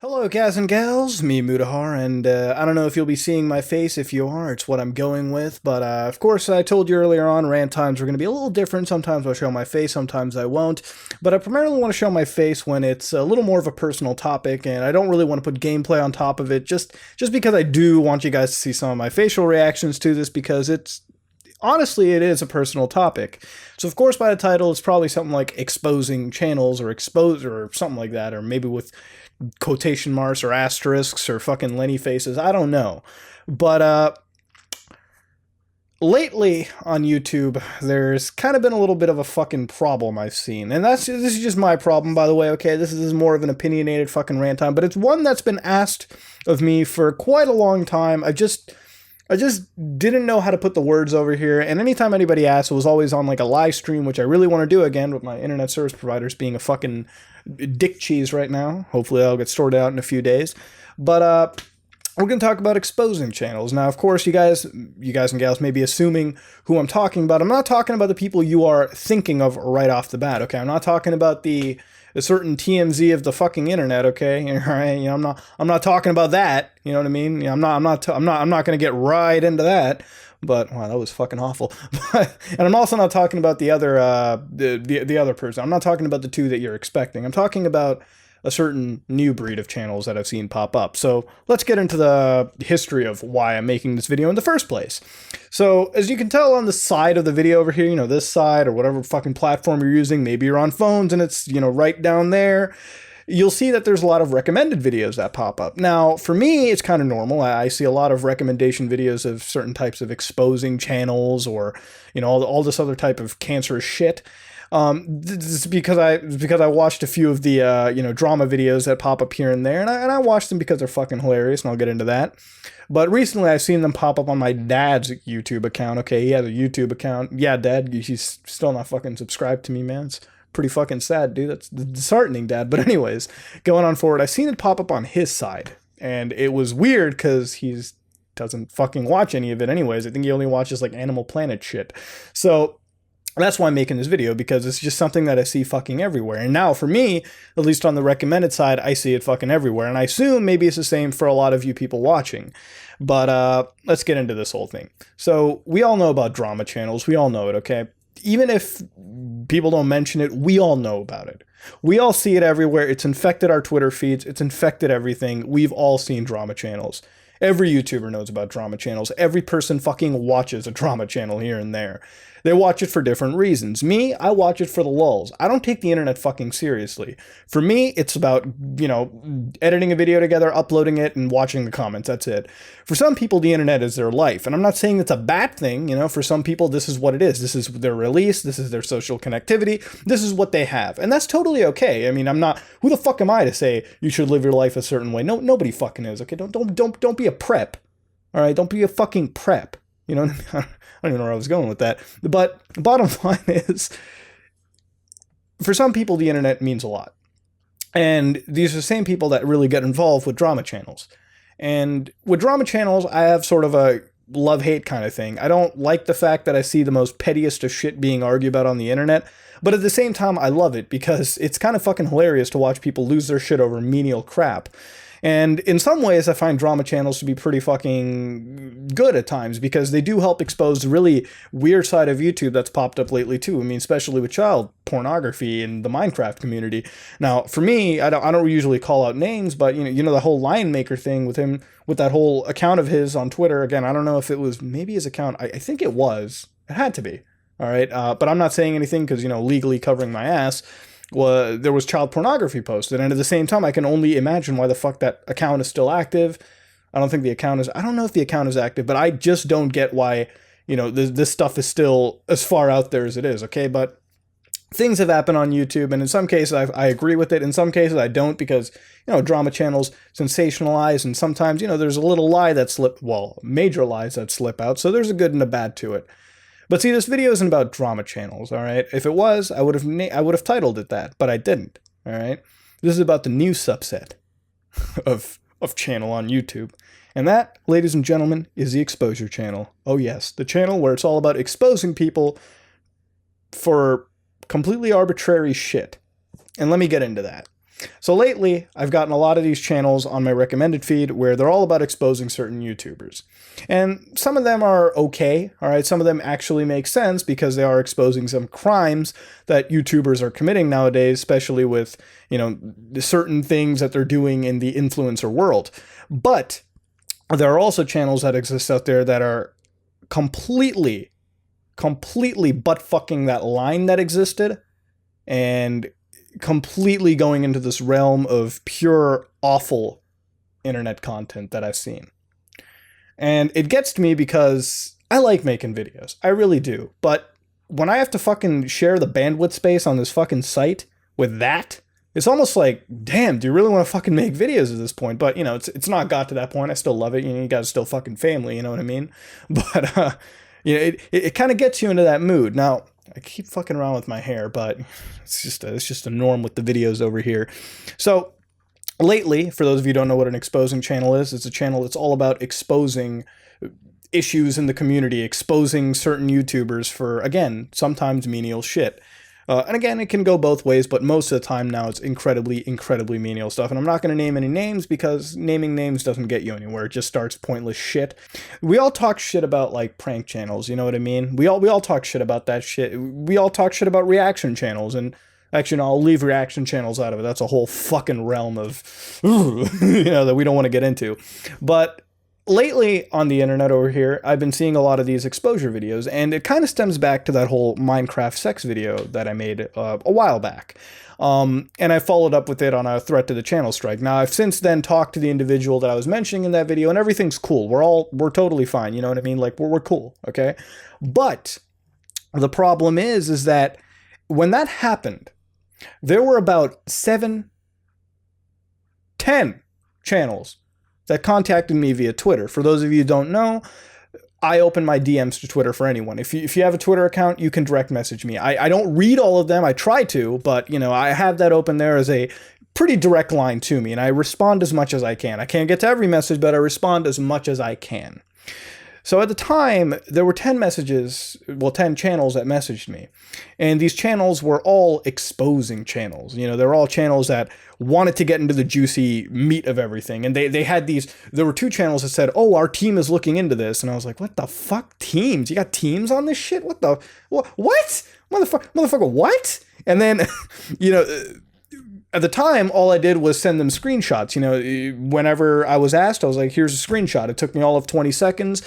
Hello, guys and gals, me Mudahar, and I don't know if you'll be seeing my face. If you are, it's what I'm going with, but of course I told you earlier on, rant times are going to be a little different. Sometimes I'll show my face, sometimes I won't, but I primarily want to show my face when it's a little more of a personal topic, and I don't really want to put gameplay on top of it, just because I do want you guys to see some of my facial reactions to this, because honestly, it is a personal topic. So, of course, by the title, it's probably something like exposing channels or expose or something like that, or maybe with quotation marks or asterisks or fucking Lenny faces. I don't know. But lately on YouTube, there's kind of been a little bit of a fucking problem I've seen. And this is just my problem, by the way, okay? This is more of an opinionated fucking rant time, but it's one that's been asked of me for quite a long time. I just didn't know how to put the words over here, and anytime anybody asked, it was always on like a live stream, which I really want to do again with my internet service providers being a fucking dick cheese right now. Hopefully that'll get sorted out in a few days. But we're going to talk about exposing channels. Now, of course, you guys and gals may be assuming who I'm talking about. I'm not talking about the people you are thinking of right off the bat, okay? I'm not talking about a certain TMZ of the fucking internet, okay? All right, you know, I'm not talking about that. You know what I mean? I'm not going to get right into that. But wow, that was fucking awful. And I'm also not talking about the other the other person. I'm not talking about the two that you're expecting. I'm talking about a certain new breed of channels that I've seen pop up. So let's get into the history of why I'm making this video in the first place. So as you can tell on the side of the video over here, you know, this side or whatever fucking platform you're using, maybe you're on phones and it's, you know, right down there, you'll see that there's a lot of recommended videos that pop up. Now, for me, it's kind of normal. I see a lot of recommendation videos of certain types of exposing channels or, you know, all this other type of cancerous shit. This is because I watched a few of the you know, drama videos that pop up here and there, and I watched them because they're fucking hilarious, and I'll get into that. But recently, I've seen them pop up on my dad's YouTube account. Okay, he has a YouTube account. Yeah, Dad, he's still not fucking subscribed to me, man. It's pretty fucking sad, dude. That's disheartening, Dad. But anyways, going on forward, I've seen it pop up on his side, and it was weird because he's doesn't fucking watch any of it anyways. I think he only watches like Animal Planet shit. So that's why I'm making this video, because it's just something that I see fucking everywhere. And now for me, at least on the recommended side, I see it fucking everywhere. And I assume maybe it's the same for a lot of you people watching. But let's get into this whole thing. So we all know about drama channels. We all know it, okay? Even if people don't mention it, we all know about it. We all see it everywhere. It's infected our Twitter feeds. It's infected everything. We've all seen drama channels. Every YouTuber knows about drama channels. Every person fucking watches a drama channel here and there. They watch it for different reasons. Me, I watch it for the lulz. I don't take the internet fucking seriously. For me, it's about, you know, editing a video together, uploading it, and watching the comments. That's it. For some people, the internet is their life. And I'm not saying it's a bad thing. You know, for some people, this is what it is. This is their release. This is their social connectivity. This is what they have. And that's totally okay. I mean, I'm not, who the fuck am I to say you should live your life a certain way? No, nobody fucking is, okay? Don't be a prep. All right? Don't be a fucking prep. You know what I mean? I don't even know where I was going with that. But the bottom line is, for some people, the internet means a lot. And these are the same people that really get involved with drama channels. And with drama channels, I have sort of a love-hate kind of thing. I don't like the fact that I see the most pettiest of shit being argued about on the internet. But at the same time, I love it because it's kind of fucking hilarious to watch people lose their shit over menial crap. And in some ways, I find drama channels to be pretty fucking good at times because they do help expose the really weird side of YouTube that's popped up lately too. I mean, especially with child pornography in the Minecraft community. Now, for me, I don't usually call out names, but you know the whole Lion Maker thing with him, with that whole account of his on Twitter. Again, I don't know if it was maybe his account. I think it was. It had to be. All right, but I'm not saying anything because, you know, legally covering my ass. Well, there was child pornography posted, and at the same time, I can only imagine why the fuck that account is still active. I don't think the account is, I don't know if the account is active, but I just don't get why, you know, this stuff is still as far out there as it is, okay? But things have happened on YouTube, and in some cases, I agree with it. In some cases, I don't, because, you know, drama channels sensationalize, and sometimes, you know, there's a little lie that major lies that slip out, so there's a good and a bad to it. But see, this video isn't about drama channels, all right? If it was, I would have titled it that, but I didn't, all right? This is about the new subset of channel on YouTube. And that, ladies and gentlemen, is the exposure channel. Oh yes, the channel where it's all about exposing people for completely arbitrary shit. And let me get into that. So lately, I've gotten a lot of these channels on my recommended feed where they're all about exposing certain YouTubers. And some of them are okay, all right? Some of them actually make sense because they are exposing some crimes that YouTubers are committing nowadays, especially with, you know, certain things that they're doing in the influencer world. But there are also channels that exist out there that are completely butt-fucking that line that existed and completely going into this realm of pure awful internet content that I've seen. And it gets to me because I like making videos. I really do. But when I have to fucking share the bandwidth space on this fucking site with that, it's almost like, damn, do you really want to fucking make videos at this point? But, you know, it's not got to that point. I still love it. You know, you guys are still fucking family, you know what I mean? But, you know, it kind of gets you into that mood. Now, I keep fucking around with my hair, but it's just a norm with the videos over here. So lately, for those of you who don't know what an exposing channel is, it's a channel that's all about exposing issues in the community, exposing certain YouTubers for, again, sometimes menial shit. And again, it can go both ways, but most of the time now it's incredibly menial stuff. And I'm not going to name any names because naming names doesn't get you anywhere. It just starts pointless shit. We all talk shit about, like, prank channels, you know what I mean? We all talk shit about that shit. We all talk shit about reaction channels, and actually, no, I'll leave reaction channels out of it. That's a whole fucking realm of, you know, that we don't want to get into. But lately on the internet over here, I've been seeing a lot of these exposure videos, and it kind of stems back to that whole Minecraft sex video that I made a while back. And I followed up with it on a threat to the channel strike. Now, I've since then talked to the individual that I was mentioning in that video, and everything's cool. We're totally fine, you know what I mean? Like, we're cool, okay? But the problem is that when that happened, there were about 10 channels that contacted me via Twitter. For those of you who don't know, I open my DMs to Twitter for anyone. If you have a Twitter account, you can direct message me. I don't read all of them. I try to, but, you know, I have that open there as a pretty direct line to me, and I respond as much as I can. I can't get to every message, but I respond as much as I can. So at the time, there were 10 channels that messaged me. And these channels were all exposing channels. You know, they're all channels that wanted to get into the juicy meat of everything. And they had there were 2 channels that said, oh, our team is looking into this. And I was like, what the fuck? Teams? You got teams on this shit? What? Motherfucker, what? And then, you know, at the time, all I did was send them screenshots. You know, whenever I was asked, I was like, here's a screenshot. It took me all of 20 seconds.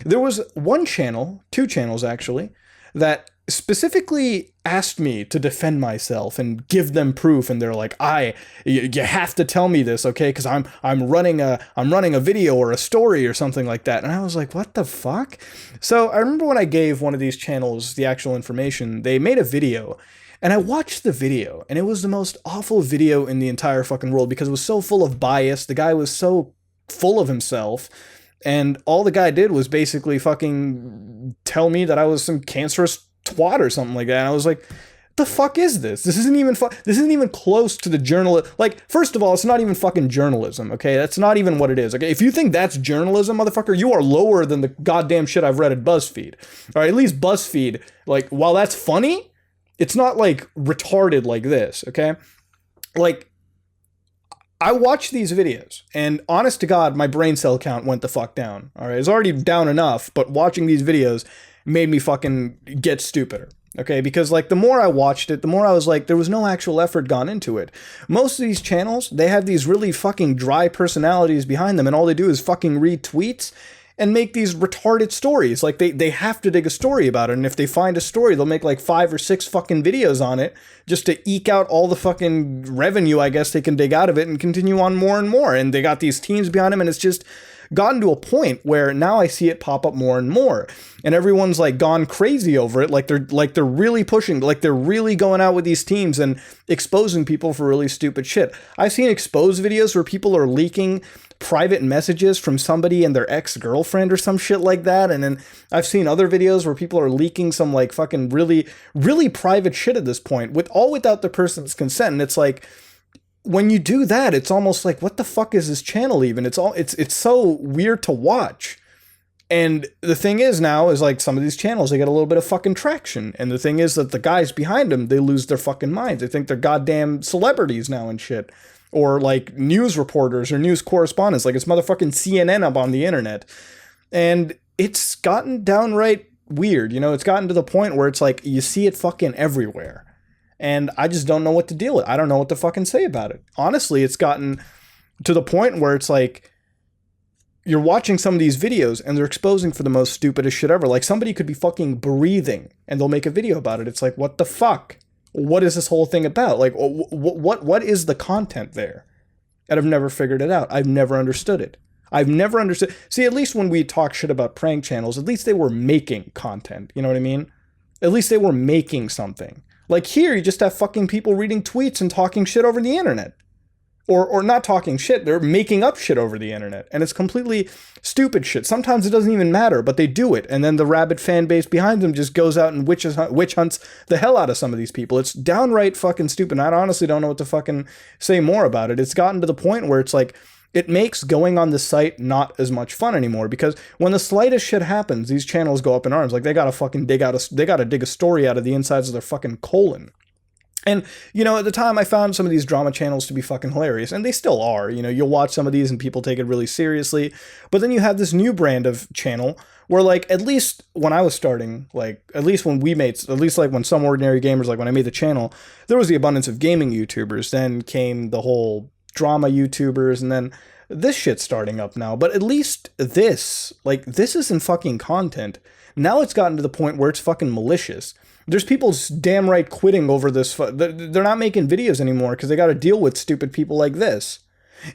There was one channel, 2 channels actually, that specifically asked me to defend myself and give them proof. And they're like, you have to tell me this, okay? Because I'm running a video or a story or something like that. And I was like, what the fuck? So I remember when I gave one of these channels the actual information, they made a video. And I watched the video, and it was the most awful video in the entire fucking world because it was so full of bias. The guy was so full of himself, and all the guy did was basically fucking tell me that I was some cancerous twat or something like that. And I was like, the fuck is this? This isn't even close to the journal. Like, first of all, it's not even fucking journalism, okay? That's not even what it is, okay? If you think that's journalism, motherfucker, you are lower than the goddamn shit I've read at BuzzFeed. All right, at least BuzzFeed, like, while that's funny, it's not, like, retarded like this, okay? Like, I watched these videos, and honest to God, my brain cell count went the fuck down, all right? It's already down enough, but watching these videos made me fucking get stupider, okay? Because, like, the more I watched it, the more I was like, there was no actual effort gone into it. Most of these channels, they have these really fucking dry personalities behind them, and all they do is fucking read tweets and make these retarded stories. Like, they have to dig a story about it, and if they find a story, they'll make like 5 or 6 fucking videos on it just to eke out all the fucking revenue, I guess, they can dig out of it and continue on more and more. And they got these teams behind them, and it's just gotten to a point where now I see it pop up more and more, and everyone's like gone crazy over it. Like they're really pushing, like they're really going out with these teams and exposing people for really stupid shit. I've seen exposed videos where people are leaking private messages from somebody and their ex-girlfriend or some shit like that. And then I've seen other videos where people are leaking some like fucking really private shit at this point without the person's consent. And it's like, when you do that, it's almost like, what the fuck is this channel even? It's so weird to watch. And the thing is now is like some of these channels, they get a little bit of fucking traction. And the thing is that the guys behind them, they lose their fucking minds. They think they're goddamn celebrities now and shit. Or like news reporters or news correspondents. Like it's motherfucking CNN up on the internet. And it's gotten downright weird. You know, it's gotten to the point where it's like you see it fucking everywhere. And I just don't know what to deal with. I don't know what to fucking say about it. Honestly, it's gotten to the point where it's like, you're watching some of these videos and they're exposing for the most stupidest shit ever. Like somebody could be fucking breathing and they'll make a video about it. It's like, what the fuck? What is this whole thing about? Like, what is the content there? And I've never figured it out. I've never understood it. I've never understood. See, at least when we talk shit about prank channels, at least they were making content. You know what I mean? At least they were making something. Like here, you just have fucking people reading tweets and talking shit over the internet. Or not talking shit, they're making up shit over the internet. And it's completely stupid shit. Sometimes it doesn't even matter, but they do it. And then the rabid fan base behind them just goes out and witch hunts the hell out of some of these people. It's downright fucking stupid. And I honestly don't know what to fucking say more about it. It's gotten to the point where it's like, it makes going on the site not as much fun anymore, because when the slightest shit happens, these channels go up in arms. Like they gotta fucking dig a story out of the insides of their fucking colon. And, you know, at the time I found some of these drama channels to be fucking hilarious, and they still are. You know, you'll watch some of these and people take it really seriously, but then you have this new brand of channel where, like, at least when I was starting, like, at least when Some Ordinary Gamers, like when I made the channel, there was the abundance of gaming YouTubers, then came the whole drama YouTubers, and then this shit's starting up now. But at least this isn't fucking content. Now it's gotten to the point where it's fucking malicious. There's people damn right quitting over this. They're not making videos anymore because they got to deal with stupid people like this.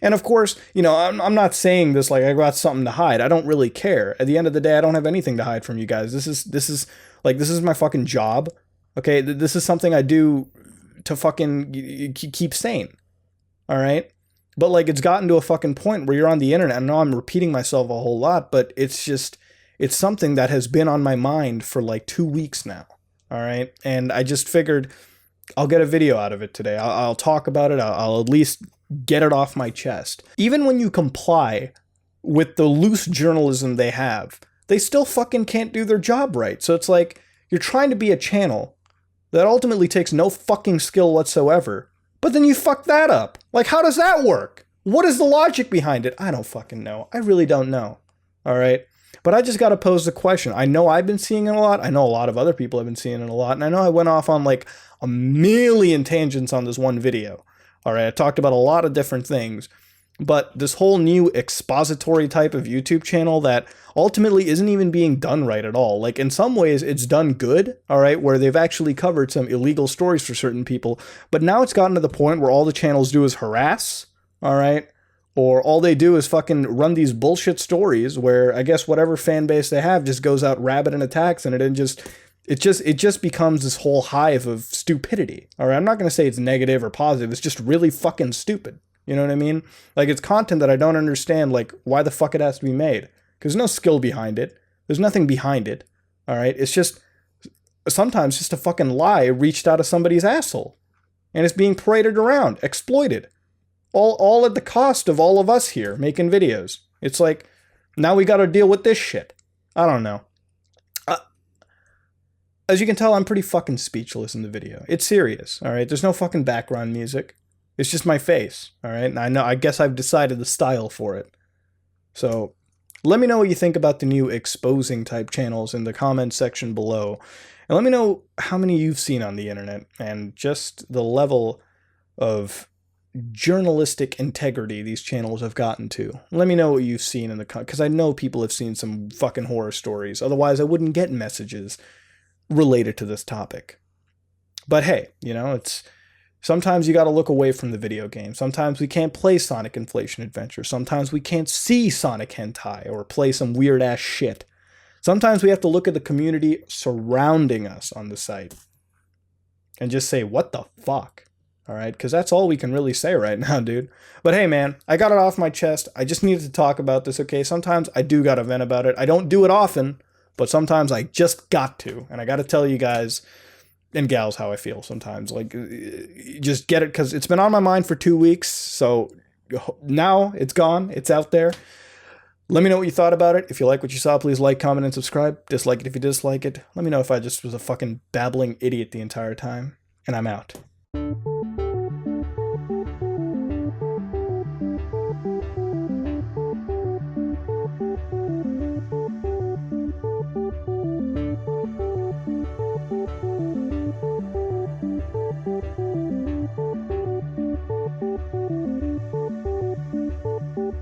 And of course, you know, I'm not saying this like I got something to hide. I don't really care. At the end of the day, I don't have anything to hide from you guys. This is my fucking job. Okay, this is something I do to fucking keep sane. All right, but like it's gotten to a fucking point where you're on the internet. I know I'm repeating myself a whole lot, but it's something that has been on my mind for like 2 weeks now. All right. And I just figured I'll get a video out of it today. I'll talk about it. I'll at least get it off my chest. Even when you comply with the loose journalism they have, they still fucking can't do their job right. So it's like you're trying to be a channel that ultimately takes no fucking skill whatsoever, but then you fuck that up. Like, how does that work? What is the logic behind it? I don't fucking know. I really don't know. All right. But I just got to pose the question. I know I've been seeing it a lot. I know a lot of other people have been seeing it a lot. And I know I went off on like a million tangents on this one video. All right. I talked about a lot of different things. But this whole new expository type of YouTube channel that ultimately isn't even being done right at all. Like in some ways it's done good. All right. Where they've actually covered some illegal stories for certain people. But now it's gotten to the point where all the channels do is harass. All right. Or all they do is fucking run these bullshit stories where I guess whatever fan base they have just goes out rabid and attacks, and it just becomes this whole hive of stupidity. All right, I'm not going to say it's negative or positive. It's just really fucking stupid. You know what I mean? Like it's content that I don't understand, like why the fuck it has to be made. Because there's no skill behind it. There's nothing behind it. All right, it's just sometimes just a fucking lie reached out of somebody's asshole. And it's being paraded around, exploited. All at the cost of all of us here making videos. It's like, now we got to deal with this shit. I don't know. As you can tell, I'm pretty fucking speechless in the video. It's serious, all right? There's no fucking background music. It's just my face, all right? And I guess I've decided the style for it. So let me know what you think about the new exposing type channels in the comment section below. And let me know how many you've seen on the internet and just the level of journalistic integrity these channels have gotten to. Let me know what you've seen in the because I know people have seen some fucking horror stories. Otherwise, I wouldn't get messages related to this topic. But hey, you know, it's sometimes you got to look away from the video game. Sometimes we can't play Sonic Inflation Adventure. Sometimes we can't see Sonic Hentai or play some weird ass shit. Sometimes we have to look at the community surrounding us on the site and just say, what the fuck? All right, because that's all we can really say right now, dude. But hey, man, I got it off my chest. I just needed to talk about this, okay? Sometimes I do got to vent about it. I don't do it often, but sometimes I just got to. And I got to tell you guys and gals how I feel sometimes. Like, just get it, because it's been on my mind for 2 weeks. So now it's gone. It's out there. Let me know what you thought about it. If you like what you saw, please like, comment, and subscribe. Dislike it if you dislike it. Let me know if I just was a fucking babbling idiot the entire time. And I'm out.